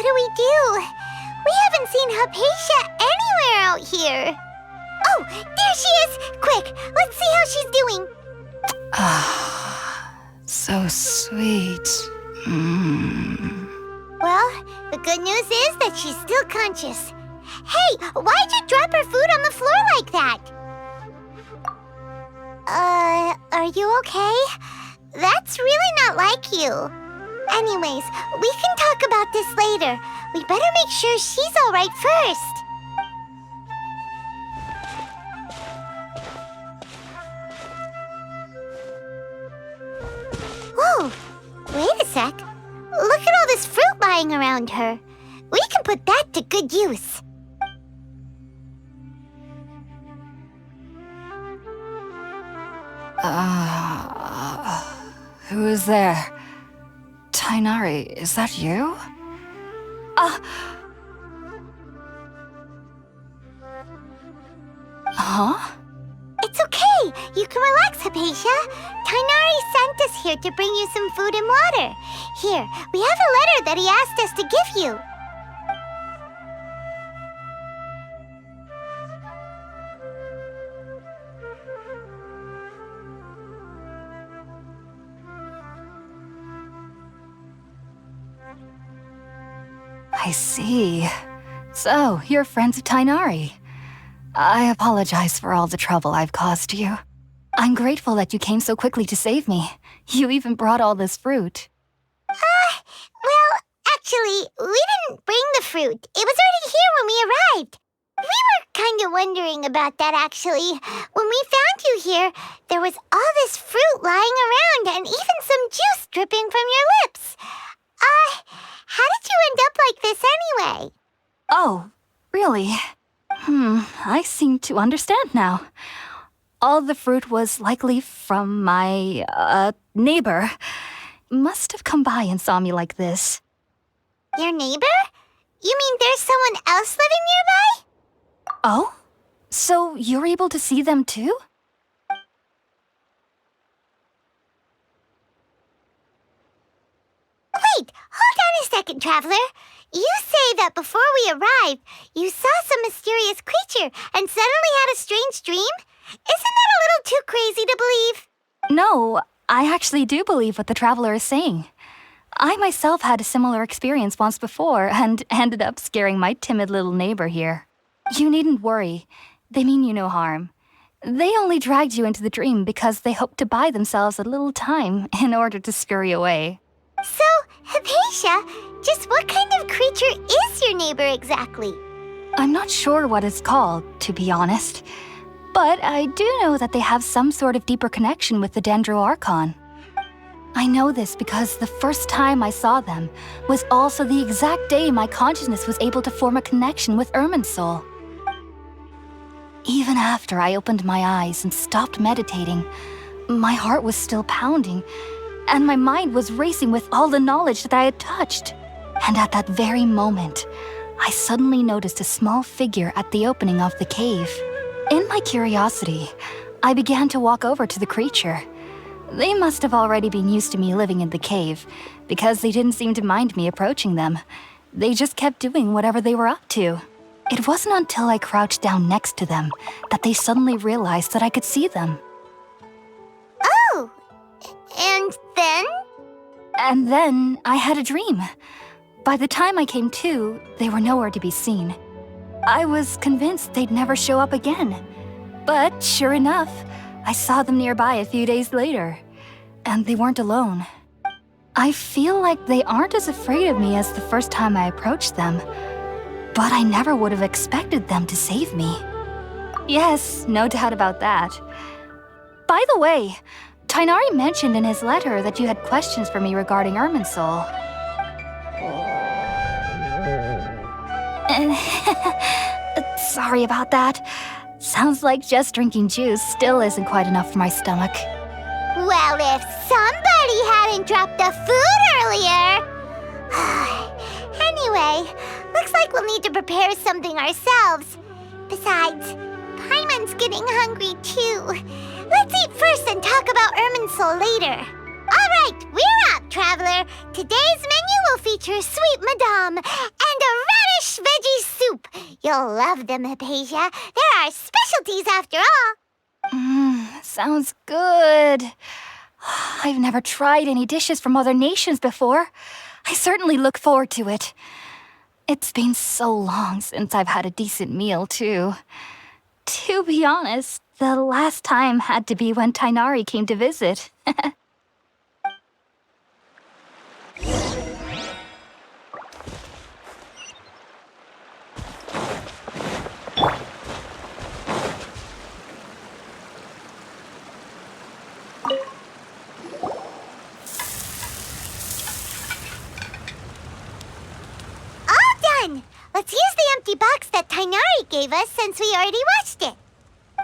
do we do? We haven't seen Hypatia anywhere out here. Oh, there she is! Quick, let's see how she's doing. Ah, so sweet. Well, the good news is that she's still conscious. Hey, why'd you drop her food on the floor like that? Are you okay? That's really not like you. Anyways, we can talk about this later. We better make sure she's all right first. Whoa, wait a sec. Look at all this fruit lying around her. We can put that to good use. Who is there? Tighnari, is that you? Huh? It's okay. You can relax, Hypatia. Tighnari sent us here to bring you some food and water. Here, we have a letter that he asked us to give you. I see. So, you're friends of Tighnari. I apologize for all the trouble I've caused you. I'm grateful that you came so quickly to save me. You even brought all this fruit. Well, actually, we didn't bring the fruit. It was already here when we arrived. We were kind of wondering about that, actually. When we found you here, there was all this fruit lying around and even some juice dripping from your lips. How did you end up like this anyway? Oh, really? I seem to understand now. All the fruit was likely from my, neighbor. Must have come by and saw me like this. Your neighbor? You mean there's someone else living nearby? Oh? So you're able to see them too? Wait, hold on a second, Traveler. You say that before we arrived, you saw some mysterious creature and suddenly had a strange dream? Isn't that a little too crazy to believe? No, I actually do believe what the Traveler is saying. I myself had a similar experience once before and ended up scaring my timid little neighbor here. You needn't worry. They mean you no harm. They only dragged you into the dream because they hoped to buy themselves a little time in order to scurry away. So, Hypatia, just what kind of creature is your neighbor exactly? I'm not sure what it's called, to be honest. But I do know that they have some sort of deeper connection with the Dendro Archon. I know this because the first time I saw them was also the exact day my consciousness was able to form a connection with Irminsul. Even after I opened my eyes and stopped meditating, my heart was still pounding, and my mind was racing with all the knowledge that I had touched. And at that very moment, I suddenly noticed a small figure at the opening of the cave. In my curiosity, I began to walk over to the creature. They must have already been used to me living in the cave, because they didn't seem to mind me approaching them. They just kept doing whatever they were up to. It wasn't until I crouched down next to them that they suddenly realized that I could see them. Oh, and then? And then I had a dream. By the time I came to, they were nowhere to be seen. I was convinced they'd never show up again. But sure enough, I saw them nearby a few days later. And they weren't alone. I feel like they aren't as afraid of me as the first time I approached them. But I never would have expected them to save me. Yes, no doubt about that. By the way, Tighnari mentioned in his letter that you had questions for me regarding Irminsul. Sorry about that. Sounds like just drinking juice still isn't quite enough for my stomach. Well, if somebody hadn't dropped the food earlier... Anyway, looks like we'll need to prepare something ourselves. Besides, Paimon's getting hungry too. Let's eat first and talk about Irminsul later. All right, we're up! up, traveler. Today's menu will feature sweet madame and a radish veggie soup. You'll love them, Hypatia. They're our specialties after all. Sounds good. I've never tried any dishes from other nations before. I certainly look forward to it. It's been so long since I've had a decent meal, too. To be honest, the last time had to be when Tighnari came to visit. Let's use the empty box that Tighnari gave us since we already washed it.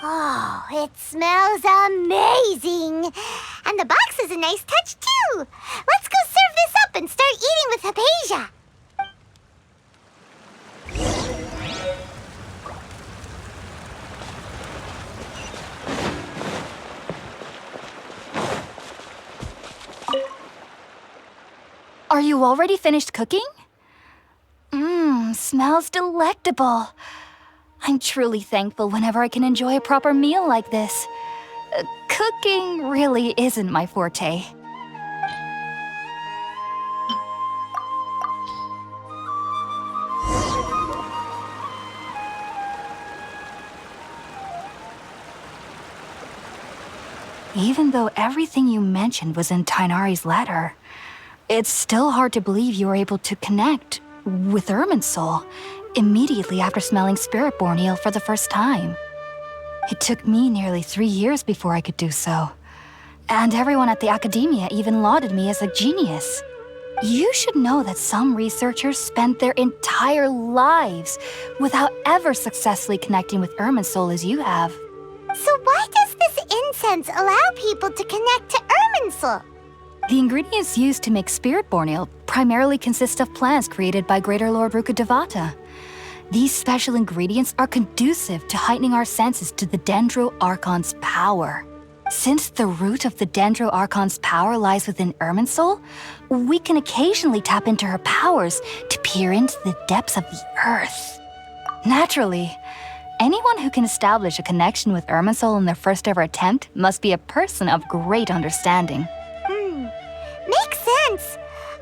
Oh, it smells amazing. And the box is a nice touch, too. Let's go serve this up and start eating with Hypatia. Are you already finished cooking? Smells delectable. I'm truly thankful whenever I can enjoy a proper meal like this. Cooking really isn't my forte. Even though everything you mentioned was in Tighnari's letter, it's still hard to believe you were able to connect with Irminsul immediately after smelling Spiritborn eel for the first time. It took me nearly 3 years before I could do so. And everyone at the Academia even lauded me as a genius. You should know that some researchers spent their entire lives without ever successfully connecting with Irminsul as you have. So why does this incense allow people to connect to Irminsul? The ingredients used to make Spiritborn eel primarily consist of plants created by Greater Lord Rukkhadevata. These special ingredients are conducive to heightening our senses to the Dendro Archon's power. Since the root of the Dendro Archon's power lies within Irminsul, we can occasionally tap into her powers to peer into the depths of the earth. Naturally, anyone who can establish a connection with Irminsul in their first ever attempt must be a person of great understanding. Makes sense.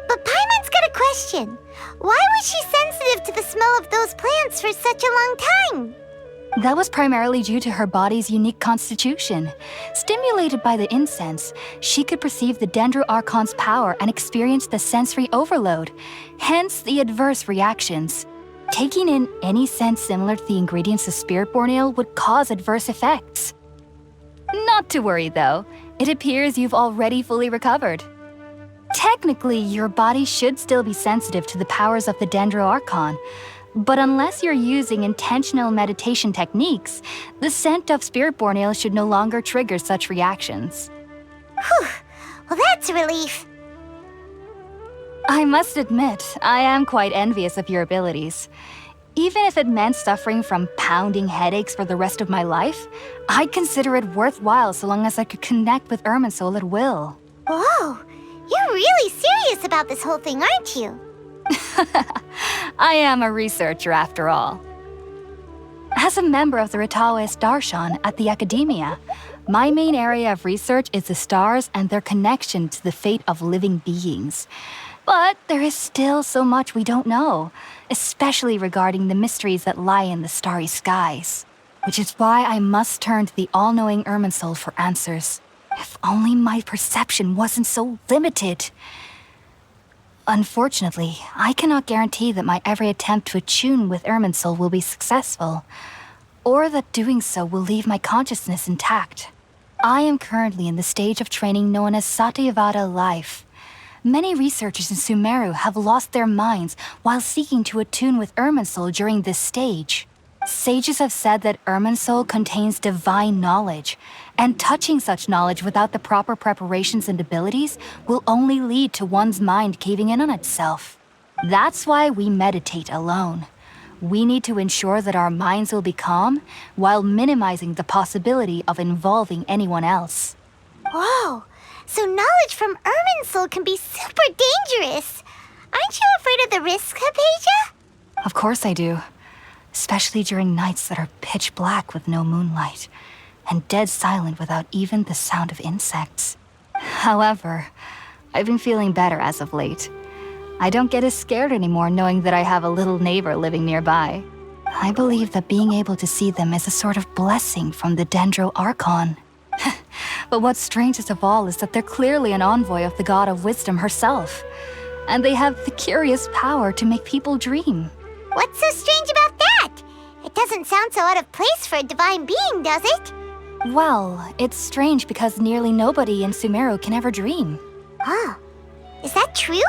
But Paimon's got a question. Why was she sensitive to the smell of those plants for such a long time? That was primarily due to her body's unique constitution. Stimulated by the incense, she could perceive the Dendro Archon's power and experience the sensory overload, hence the adverse reactions. Taking in any scent similar to the ingredients of Spiritborn eel would cause adverse effects. Not to worry, though. It appears you've already fully recovered. Technically, your body should still be sensitive to the powers of the Dendro Archon, but unless you're using intentional meditation techniques, the scent of Spiritborn eel should no longer trigger such reactions. Whew. Well, that's a relief. I must admit, I am quite envious of your abilities. Even if it meant suffering from pounding headaches for the rest of my life, I'd consider it worthwhile so long as I could connect with Irminsul at will. Whoa, you're really serious about this whole thing, aren't you? I am a researcher after all. As a member of the Ritaoist Darshan at the Academia, my main area of research is the stars and their connection to the fate of living beings. But there is still so much we don't know, especially regarding the mysteries that lie in the starry skies. Which is why I must turn to the all-knowing Irminsul for answers. If only my perception wasn't so limited. Unfortunately, I cannot guarantee that my every attempt to attune with Irminsul will be successful, or that doing so will leave my consciousness intact. I am currently in the stage of training known as Satyavada life. Many researchers in Sumeru have lost their minds while seeking to attune with Irminsul during this stage. Sages have said that Irminsul contains divine knowledge, and touching such knowledge without the proper preparations and abilities will only lead to one's mind caving in on itself. That's why we meditate alone. We need to ensure that our minds will be calm while minimizing the possibility of involving anyone else. Whoa, So knowledge from Irminsul can be super dangerous. Aren't you afraid of the risks, Hypatia? Of course I do. Especially during nights that are pitch black with no moonlight, and dead silent without even the sound of insects. However, I've been feeling better as of late. I don't get as scared anymore knowing that I have a little neighbor living nearby. I believe that being able to see them is a sort of blessing from the Dendro Archon. But what's strangest of all is that they're clearly an envoy of the God of Wisdom herself. And they have the curious power to make people dream. What's so strange about that? It doesn't sound so out of place for a divine being, does it? Well, it's strange because nearly nobody in Sumeru can ever dream. Oh, is that true?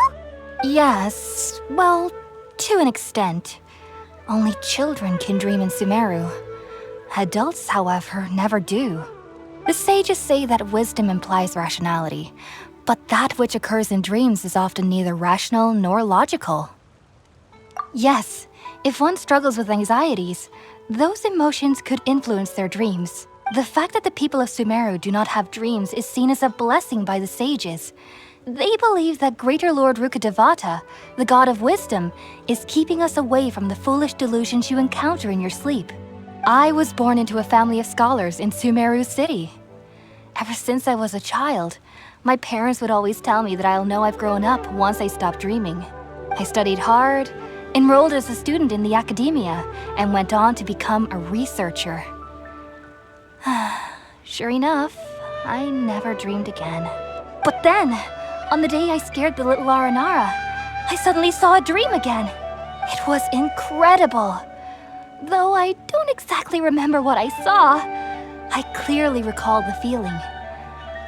Yes, well, to an extent. Only children can dream in Sumeru. Adults, however, never do. The sages say that wisdom implies rationality, but that which occurs in dreams is often neither rational nor logical. Yes, if one struggles with anxieties, those emotions could influence their dreams. The fact that the people of Sumeru do not have dreams is seen as a blessing by the sages. They believe that Greater Lord Rukkhadevata, the God of Wisdom, is keeping us away from the foolish delusions you encounter in your sleep. I was born into a family of scholars in Sumeru City. Ever since I was a child, my parents would always tell me that I'll know I've grown up once I stop dreaming. I studied hard, enrolled as a student in the academia, and went on to become a researcher. Sure enough, I never dreamed again. But then, on the day I scared the little Aranara, I suddenly saw a dream again. It was incredible. Though I don't exactly remember what I saw, I clearly recall the feeling.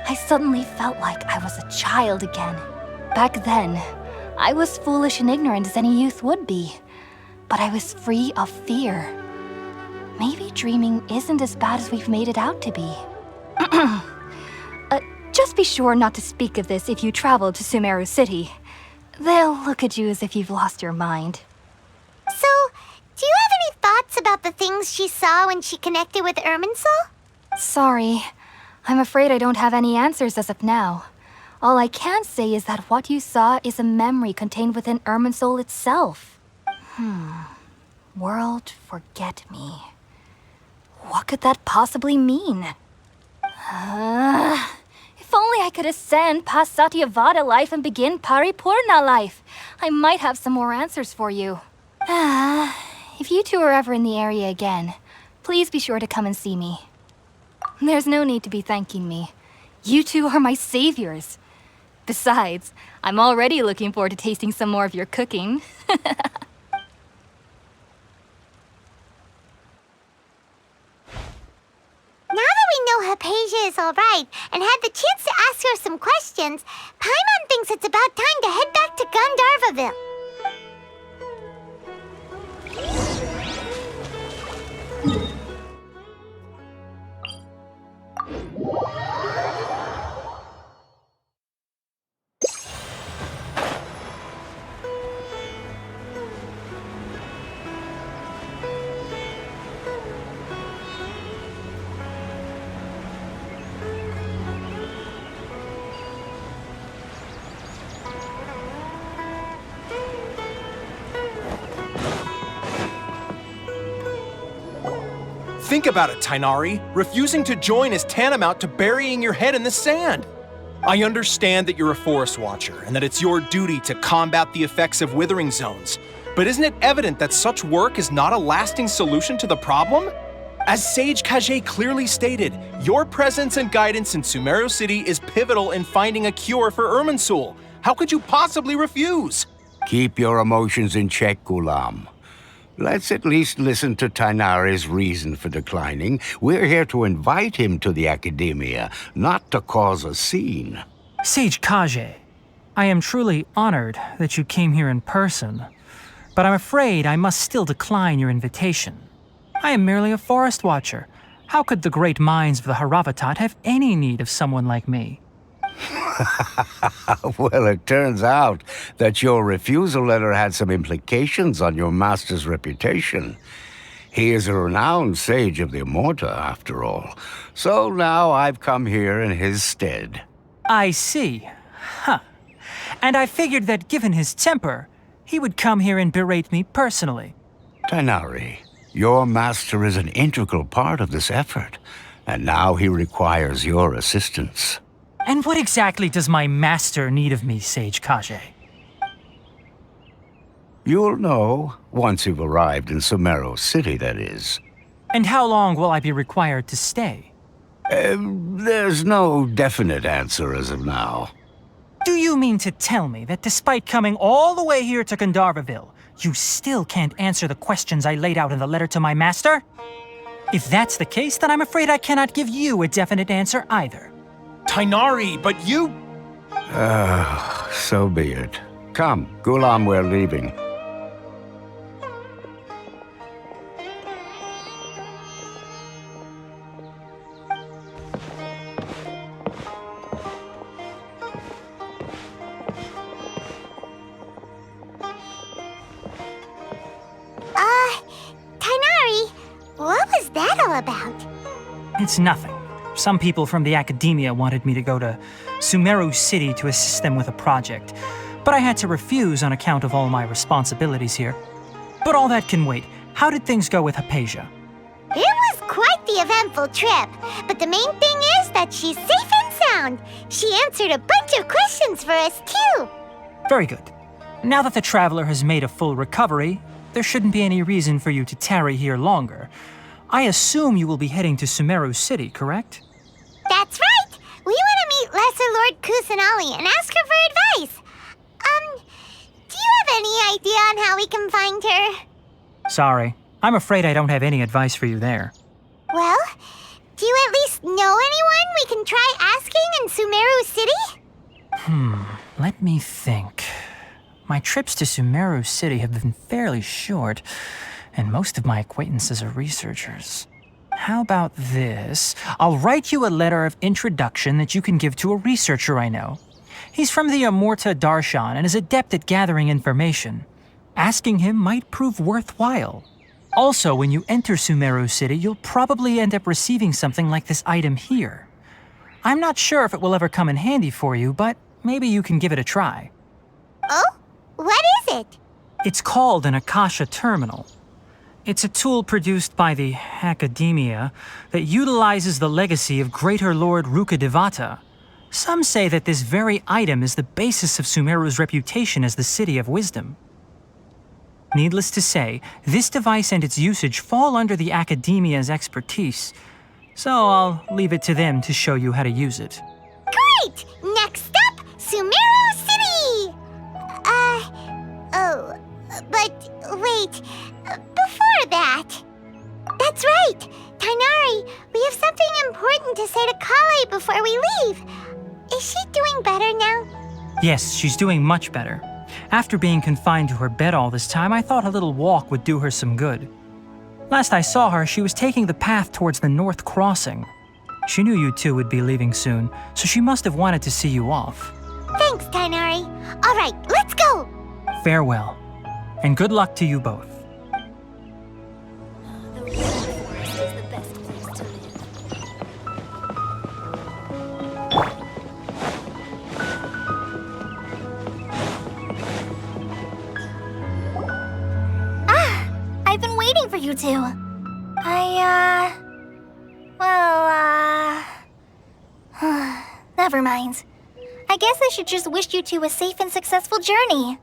I suddenly felt like I was a child again. Back then, I was foolish and ignorant as any youth would be, but I was free of fear. Maybe dreaming isn't as bad as we've made it out to be. Just be sure not to speak of this if you travel to Sumeru City. They'll look at you as if you've lost your mind. So, do you have any thoughts about the things she saw when she connected with Irminsul? Sorry. I'm afraid I don't have any answers as of now. All I can say is that what you saw is a memory contained within Irminsul itself. World forget me. What could that possibly mean? If only I could ascend past Satyavada life and begin Paripurna life, I might have some more answers for you. If you two are ever in the area again, please be sure to come and see me. There's no need to be thanking me. You two are my saviors. Besides, I'm already looking forward to tasting some more of your cooking. Now that we know Hypatia is alright and had the chance to ask her some questions, Paimon thinks it's about time to head back to Gandharvaville. Think about it, Tighnari. Refusing to join is tantamount to burying your head in the sand. I understand that you're a forest watcher and that it's your duty to combat the effects of withering zones. But isn't it evident that such work is not a lasting solution to the problem? As Sage Kage clearly stated, your presence and guidance in Sumeru City is pivotal in finding a cure for Irminsul. How could you possibly refuse? Keep your emotions in check, Ghulam. Let's at least listen to Tighnari's reason for declining. We're here to invite him to the Academia, not to cause a scene. Sage Kage, I am truly honored that you came here in person, but I'm afraid I must still decline your invitation. I am merely a forest watcher. How could the great minds of the Haravatat have any need of someone like me? Well, it turns out that your refusal letter had some implications on your master's reputation. He is a renowned sage of the Immorta, after all. So now I've come here in his stead. I see. Huh. And I figured that given his temper, he would come here and berate me personally. Tighnari, your master is an integral part of this effort, and now he requires your assistance. And what exactly does my master need of me, Sage Collei? You'll know once you've arrived in Sumeru City, that is. And how long will I be required to stay? There's no definite answer as of now. Do you mean to tell me that despite coming all the way here to Gandharvaville, you still can't answer the questions I laid out in the letter to my master? If that's the case, then I'm afraid I cannot give you a definite answer either. Tighnari, but you... So be it. Come, Gulam, we're leaving. Tighnari, what was that all about? It's nothing. Some people from the academia wanted me to go to Sumeru City to assist them with a project, but I had to refuse on account of all my responsibilities here. But all that can wait. How did things go with Hypatia? It was quite the eventful trip, but the main thing is that she's safe and sound. She answered a bunch of questions for us, too. Very good. Now that the traveler has made a full recovery, there shouldn't be any reason for you to tarry here longer. I assume you will be heading to Sumeru City, correct? That's right! We want to meet Lesser Lord Kusanali and ask her for advice. Do you have any idea on how we can find her? Sorry. I'm afraid I don't have any advice for you there. Well, do you at least know anyone we can try asking in Sumeru City? Let me think. My trips to Sumeru City have been fairly short, and most of my acquaintances are researchers. How about this? I'll write you a letter of introduction that you can give to a researcher I know. He's from the Amurta Darshan and is adept at gathering information. Asking him might prove worthwhile. Also, when you enter Sumeru City, you'll probably end up receiving something like this item here. I'm not sure if it will ever come in handy for you, but maybe you can give it a try. Oh? What is it? It's called an Akasha Terminal. It's a tool produced by the Academia that utilizes the legacy of Greater Lord Rukkhadevata. Some say that this very item is the basis of Sumeru's reputation as the City of Wisdom. Needless to say, this device and its usage fall under the Academia's expertise, so I'll leave it to them to show you how to use it. Great! Next up, Sumeru City! But wait, before that... That's right! Tighnari, we have something important to say to Collei before we leave. Is she doing better now? Yes, she's doing much better. After being confined to her bed all this time, I thought a little walk would do her some good. Last I saw her, she was taking the path towards the North Crossing. She knew you two would be leaving soon, so she must have wanted to see you off. Thanks, Tighnari. All right, let's go! Farewell, and good luck to you both. The rainforest is the best place to live. I've been waiting for you two. Never mind. I guess I should just wish you two a safe and successful journey.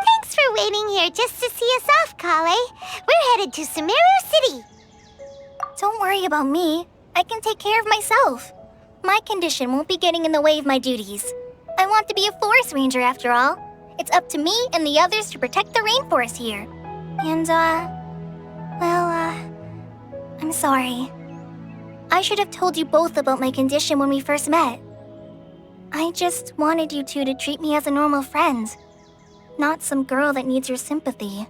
Thanks for waiting here just to see us off, Collei. We're headed to Sumeru City. Don't worry about me. I can take care of myself. My condition won't be getting in the way of my duties. I want to be a forest ranger after all. It's up to me and the others to protect the rainforest here. And, I'm sorry. I should have told you both about my condition when we first met. I just wanted you two to treat me as a normal friend, not some girl that needs your sympathy.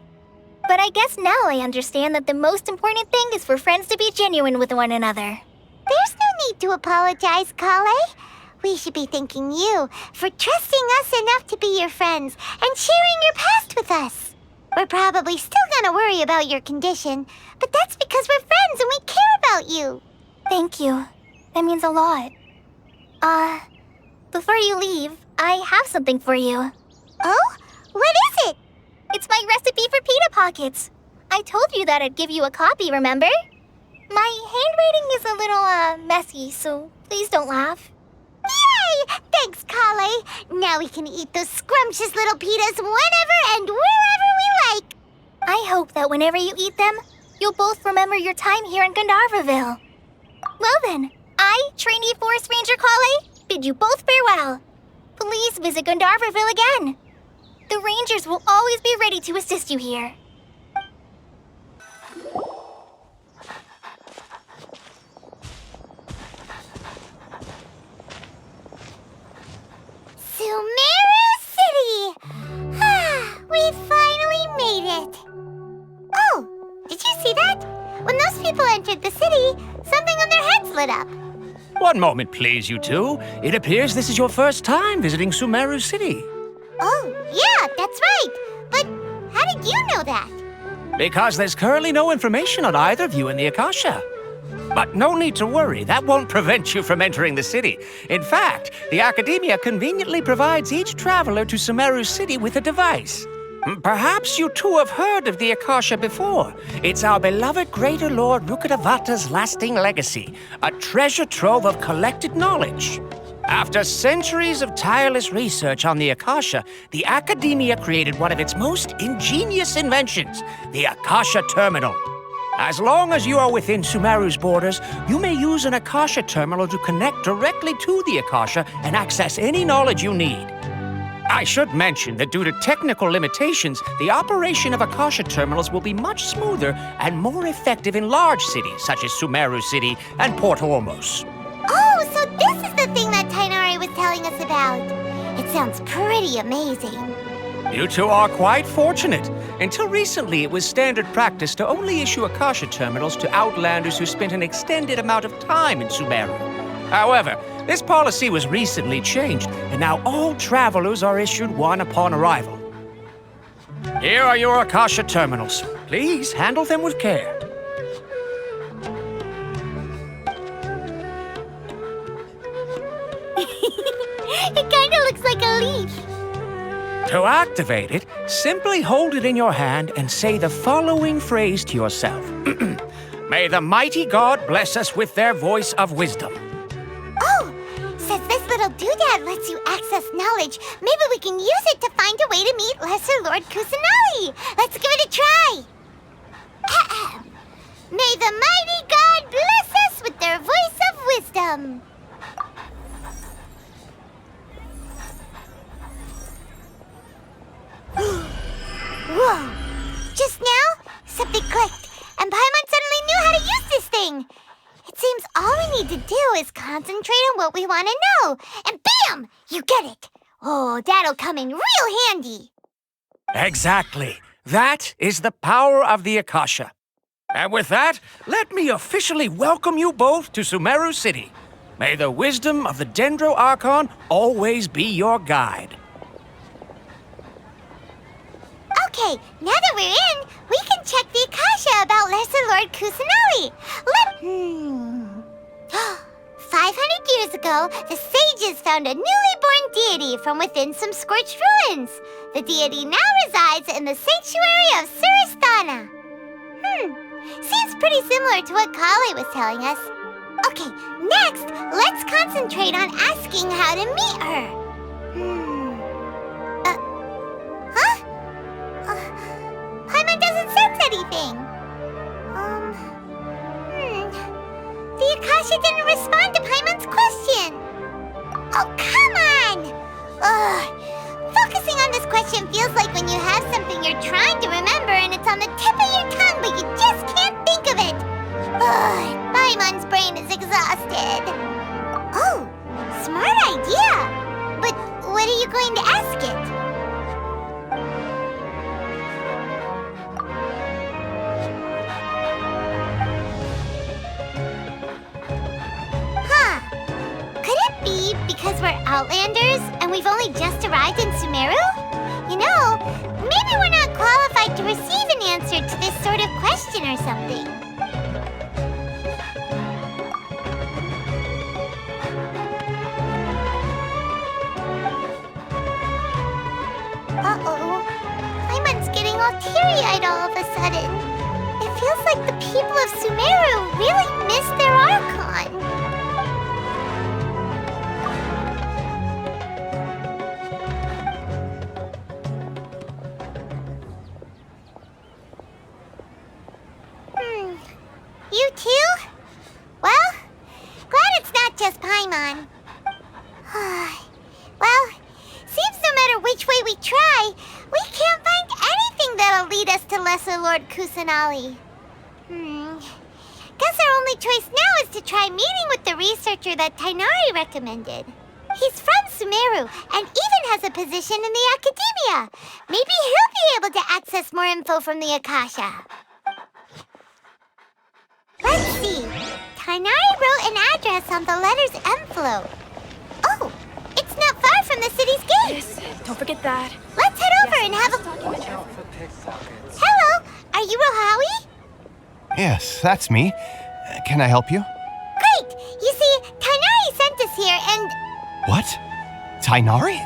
But I guess now I understand that the most important thing is for friends to be genuine with one another. There's no need to apologize, Collei. We should be thanking you for trusting us enough to be your friends and sharing your past with us. We're probably still gonna worry about your condition, but that's because we're friends and we care about you. Thank you. That means a lot. Before you leave, I have something for you. Oh? What is it? It's my recipe for pita pockets. I told you that I'd give you a copy, remember? My handwriting is a little, messy, so please don't laugh. Yay! Thanks, Collei. Now we can eat those scrumptious little pitas whenever and wherever we like. I hope that whenever you eat them, you'll both remember your time here in Gandharvaville. Well then, I, trainee Forest Ranger Collei, bid you both farewell. Please visit Gandharvaville again. The Rangers will always be ready to assist you here. Sumeru City! We finally made it! Oh, did you see that? When those people entered the city, something on their heads lit up. One moment, please, you two. It appears this is your first time visiting Sumeru City. Oh, yeah, that's right. But how did you know that? Because there's currently no information on either of you in the Akasha. But no need to worry, that won't prevent you from entering the city. In fact, the Academia conveniently provides each traveler to Sumeru City with a device. Perhaps you two have heard of the Akasha before. It's our beloved Greater Lord Rukkhadevata's lasting legacy, a treasure trove of collected knowledge. After centuries of tireless research on the Akasha, the Academia created one of its most ingenious inventions, the Akasha Terminal. As long as you are within Sumeru's borders, you may use an Akasha terminal to connect directly to the Akasha and access any knowledge you need. I should mention that due to technical limitations, the operation of Akasha terminals will be much smoother and more effective in large cities such as Sumeru City and Port Ormos. Oh, so this is the thing that Tighnari was telling us about. It sounds pretty amazing. You two are quite fortunate. Until recently, it was standard practice to only issue Akasha terminals to outlanders who spent an extended amount of time in Sumeru. However, this policy was recently changed, and now all travelers are issued one upon arrival. Here are your Akasha terminals. Please handle them with care. It kinda looks like a leaf. To activate it, simply hold it in your hand and say the following phrase to yourself. May the mighty God bless us with their voice of wisdom. Oh, since this little doodad lets you access knowledge, maybe we can use it to find a way to meet Lesser Lord Kusanali. Let's give it a try. Ahem. May the mighty God bless us with their voice of wisdom. Whoa! Just now, something clicked, and Paimon suddenly knew how to use this thing. It seems all we need to do is concentrate on what we want to know, and bam! You get it. Oh, that'll come in real handy. Exactly. That is the power of the Akasha. And with that, let me officially welcome you both to Sumeru City. May the wisdom of the Dendro Archon always be your guide. Okay, now that we're in, we can check the Akasha about Lesser Lord Kusanali. 500 years ago, the sages found a newly born deity from within some scorched ruins. The deity now resides in the sanctuary of Surasthana. Seems pretty similar to what Collei was telling us. Okay, next, let's concentrate on asking how to meet her. Paimon doesn't sense anything. The Akasha didn't respond to Paimon's question. Oh, come on! Focusing on this question feels like when you have something you're trying to remember and it's on the tip of your tongue, but you just can't think of it. Paimon's brain is exhausted. Oh, smart idea. But what are you going to ask it? Because we're Outlanders and we've only just arrived in Sumeru? You know, maybe we're not qualified to receive an answer to this sort of question or something. all teary-eyed all of a sudden. It feels like the people of Sumeru really miss their Archon. You too? Well, glad it's not just Paimon. Well, seems no matter which way we try, we can't find anything that'll lead us to Lesser Lord Kusanali. Guess our only choice now is to try meeting with the researcher that Tighnari recommended. He's from Sumeru and even has a position in the Academia. Maybe he'll be able to access more info from the Akasha. Let's see. Tighnari wrote an address on the letter's envelope. Oh, it's not far from the city's gate. Yes, don't forget that. Let's head over and have a... Hello, are you Rohawi? Yes, that's me. Can I help you? Great! You see, Tighnari sent us here and... What? Tighnari?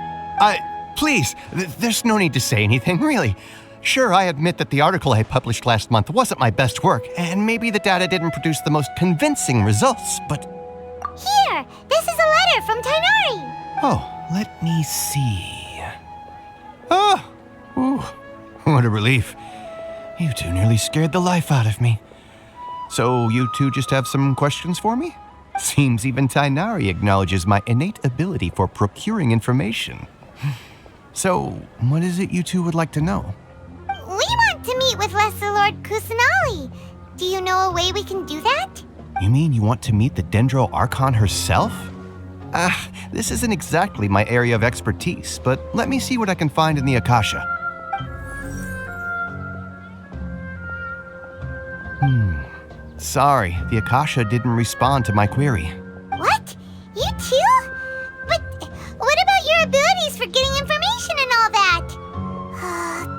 Please, there's no need to say anything, really. Sure, I admit that the article I published last month wasn't my best work, and maybe the data didn't produce the most convincing results, but... Here! This is a letter from Tighnari! Oh, let me see... Oh! Ooh, what a relief. You two nearly scared the life out of me. So you two just have some questions for me? Seems even Tighnari acknowledges my innate ability for procuring information. So, what is it you two would like to know? We want to meet with Lesser Lord Kusanali. Do you know a way we can do that? You mean you want to meet the Dendro Archon herself? This isn't exactly my area of expertise, but let me see what I can find in the Akasha. Sorry, the Akasha didn't respond to my query. What? You too? But what about your abilities for getting information and all that?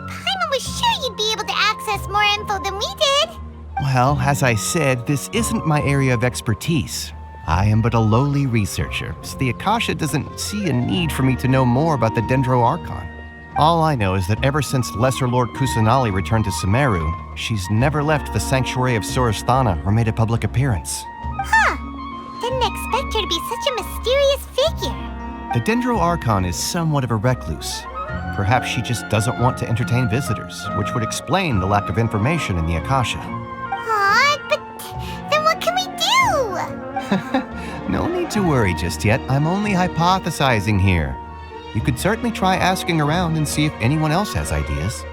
Paimon was sure you'd be able to access more info than we did. Well, as I said, this isn't my area of expertise. I am but a lowly researcher, so the Akasha doesn't see a need for me to know more about the Dendro Archon. All I know is that ever since Lesser Lord Kusanali returned to Sumeru, she's never left the Sanctuary of Sorasthana or made a public appearance. Didn't expect her to be such a mysterious figure. The Dendro Archon is somewhat of a recluse. Perhaps she just doesn't want to entertain visitors, which would explain the lack of information in the Akasha. But then what can we do? No need to worry just yet. I'm only hypothesizing here. You could certainly try asking around and see if anyone else has ideas.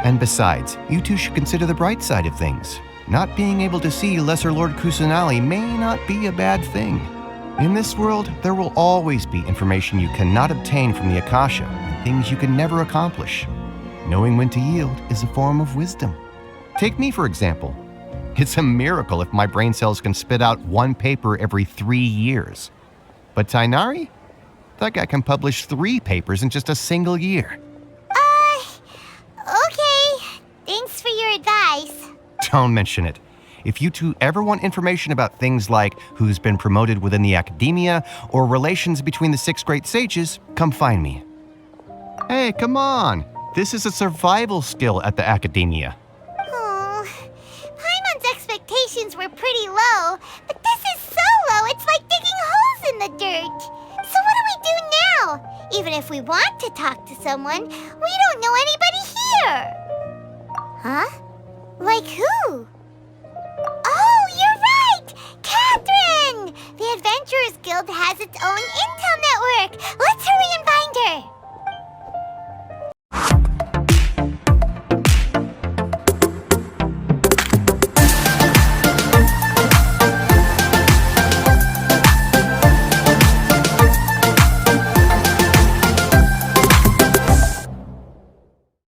And besides, you two should consider the bright side of things. Not being able to see Lesser Lord Kusanali may not be a bad thing. In this world, there will always be information you cannot obtain from the Akasha and things you can never accomplish. Knowing when to yield is a form of wisdom. Take me, for example. It's a miracle if my brain cells can spit out one paper every 3 years. But Tighnari? That guy can publish 3 papers in just a single year. Okay. Thanks for your advice. Don't mention it. If you two ever want information about things like who's been promoted within the Academia or relations between the 6 great sages, come find me. Hey, come on. This is a survival skill at the Academia. Oh, Paimon's expectations were pretty low, but this is so low it's like digging holes in the dirt. So what do we do now? Even if we want to talk to someone, we don't know anybody here. Huh? Like who? Oh, you're right! Catherine! The Adventurers Guild has its own intel network. Let's hurry and find her.